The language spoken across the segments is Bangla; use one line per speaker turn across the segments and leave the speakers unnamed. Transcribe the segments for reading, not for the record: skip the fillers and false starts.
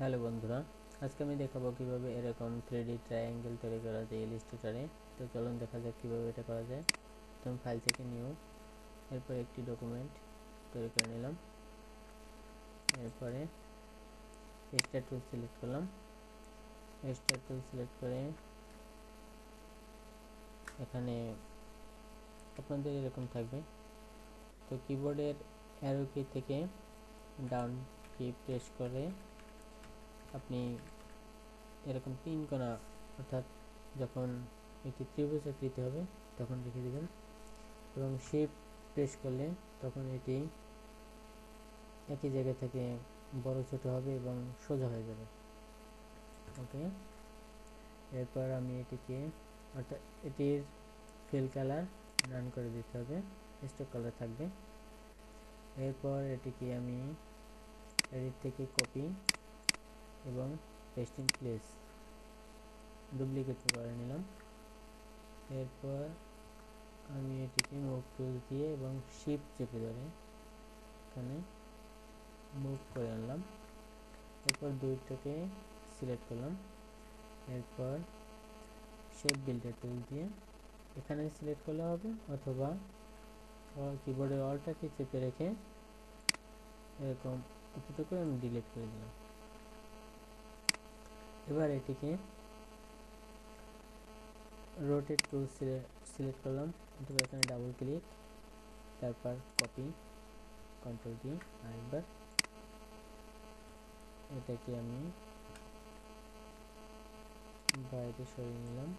হ্যালো বন্ধুরা, আজকে আমি দেখাবো কিভাবে এরকম 3D ট্রায়াঙ্গেল তৈরি করা যায় ইলাস্ট্রেটরে। তো চলুন দেখা যাক কিভাবে এটা করা যায়। প্রথম ফাইল থেকে নিউ, এরপর একটি ডকুমেন্ট তৈরি করে নিলাম। এরপরে এক্সট্রা টুল সিলেক্ট করলাম। এক্সট্রা টুল সিলেক্ট করে এখানে আপনাদের এরকম থাকবে। তো কিবোর্ডের অ্যারো কি থেকে ডাউন কি প্রেস করে আপনি এরকম 3 কোণা, অর্থাৎ যখন একটি ত্রিভুজ আকৃতি হবে তখন রেখে দেবেন, এবং শিফট প্রেস করলে তখন এটি একই জায়গা থেকে বড় ছোট হবে এবং সোজা হয়ে যাবে। ওকে, এরপর আমি এটিকে, অর্থাৎ এটির ফিল কালার রান করে দিতে হবে, স্টক কালার থাকবে। এরপর এটিকে আমি এডিট থেকে কপি এবং পেস্ট ইন প্লেস ডুপ্লিকেট করে নিলাম। এরপর আমি এটিকে মুভ টুল দিয়ে এবং শিফট চেপে ধরে এখানে মুভ করে আনলাম। এরপর দুইটাকে সিলেক্ট করলাম। এরপর শেপ বিল্ডার টুল দিয়ে এখানে সিলেক্ট করলে হবে, অথবা কিবোর্ডের অলটাকে চেপে রেখে এরকম এতটুকু আমি ডিলিট করে দিলাম। এবার এটিকে রোটেট টুল সিলেক্ট করলাম, অথবা এখানে ডাবল ক্লিক, তারপর কপি, কন্ট্রোল ডি, আরেকবার এটাকে আমি বাইরে সরিয়ে নিলাম।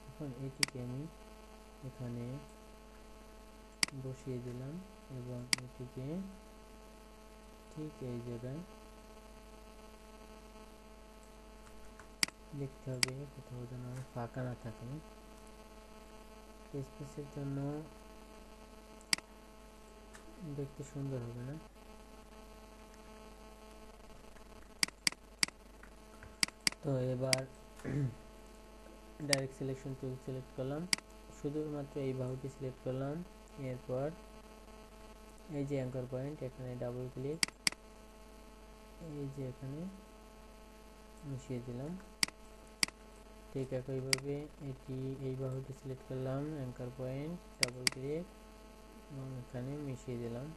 এখন এটিকে আমি এখানে বসিয়ে দিলাম এবং এটিকে ঠিক এই জায়গায় লিখতে হবে, কোথাও যেন ফাঁকা না থাকে। স্পেসের জন্য দেখতে সুন্দর হবে না। তো এবার ডাইরেক্ট সিলেকশন টুল সিলেক্ট করলাম, শুধুমাত্র এই বাহুটি সিলেক্ট করলাম। এরপর এই যে অ্যাঙ্কার পয়েন্ট, এখানে ডাবল ক্লিক, এই যে এখানে মিশিয়ে দিলাম। ঠিক একইভাবে এটি এই বাহুটি সিলেক্ট করলাম, অ্যাঙ্কার পয়েন্ট, ডাবল ক্লিক এবং এখানে মিশিয়ে দিলাম।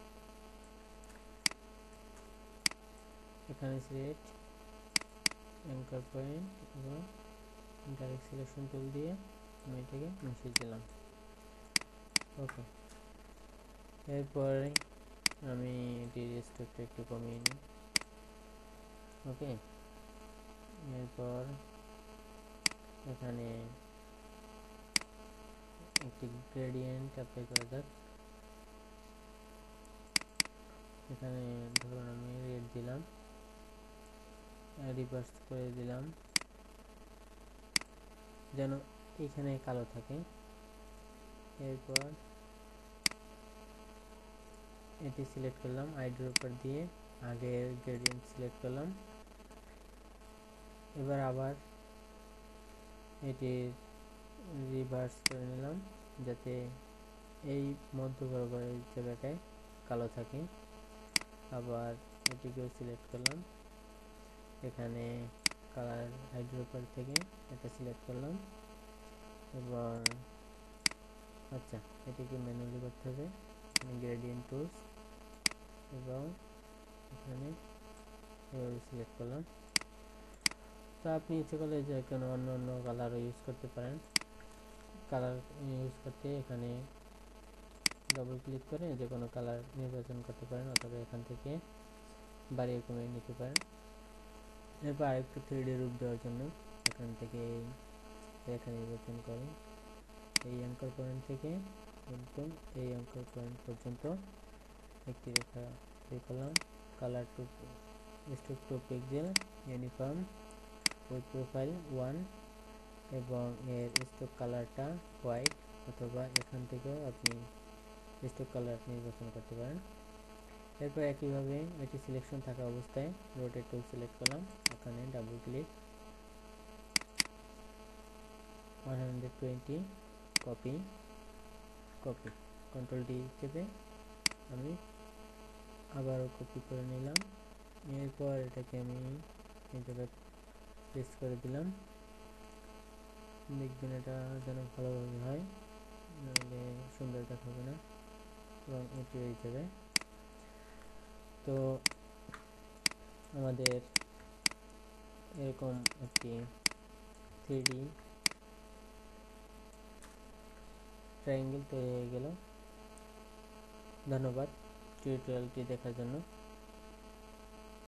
এখানে সিলেক্ট, অ্যাঙ্কার পয়েন্ট এবং ডাইরেক্ট সিলেকশন টুল দিয়ে আমি এটাকে মিশিয়ে দিলাম। ওকে, এরপরে আমি এটির স্ট্রোকটা একটু কমিয়ে নিই। ওকে, এরপর এখানে একটি গ্রেডিয়েন্ট অ্যাপ্লাই করা যাক। এখানে ধরুন আমি রেড দিলাম, রিভার্স করে দিলাম যেন এখানে কালো থাকে। এরপর এটি সিলেক্ট করলাম, আইড্রপার দিয়ে আগের গ্রেডিয়েন্ট সিলেক্ট করলাম। এবার আবার এটি রিভার্স করে নিলাম যাতে এই মধ্য বরাবরের জায়গাটায় কালো থাকে। আবার এটিকেও সিলেক্ট করলাম, এখানে কালার আইড্রপার থেকে এটা সিলেক্ট করলাম এবং আচ্ছা এটিকে ম্যানুয়ালি করতে হবে। গ্রেডিয়েন্ট টুলস এবং এখানে এভাবে সিলেক্ট করলাম। তো আপনি ইচ্ছে করলে যে কোনো অন্য অন্য কালারও ইউজ করতে পারেন। কালার ইউজ করতে এখানে ডবল ক্লিক করে যে কোনো কালার নির্বাচন করতে পারেন, অথবা এখান থেকে বাড়িয়ে কমিয়ে নিতে পারেন। এরপর আরেকটু 3D রূপ দেওয়ার জন্য এখান থেকে রেখা নির্বাচন করে এই অ্যাঙ্কার পয়েন্ট থেকে একদম এই অ্যাঙ্কার পয়েন্ট পর্যন্ত একটি রেখা তৈরি করলাম। Colour to stroke to pixel, uniform with profile 1 এবং এর স্ট্রোক কালারটা হোয়াইট, অথবা এখান থেকেও আপনি স্ট্রোক কালার নির্বাচন করতে পারেন। এরপর একইভাবে এটি সিলেকশন থাকা অবস্থায় রোটেট টুল সিলেক্ট করলাম, এখানে double click, 120, copy, copy, control D চেপে আমি আবারও কপি করে নিলাম এরপর এটাকে আমি এই জায়গায় পেস্ট করে দিলাম। দেখবেন এটা যেন ভালোভাবে হয়, নাহলে সুন্দর দেখাবে না, এবং এটি হয়ে যাবে। তো আমাদের এরকম একটি 3D ট্রায়াঙ্গেল তৈরি হয়ে গেল। ধন্যবাদ টিউটোরিয়ালটি দেখার জন্য।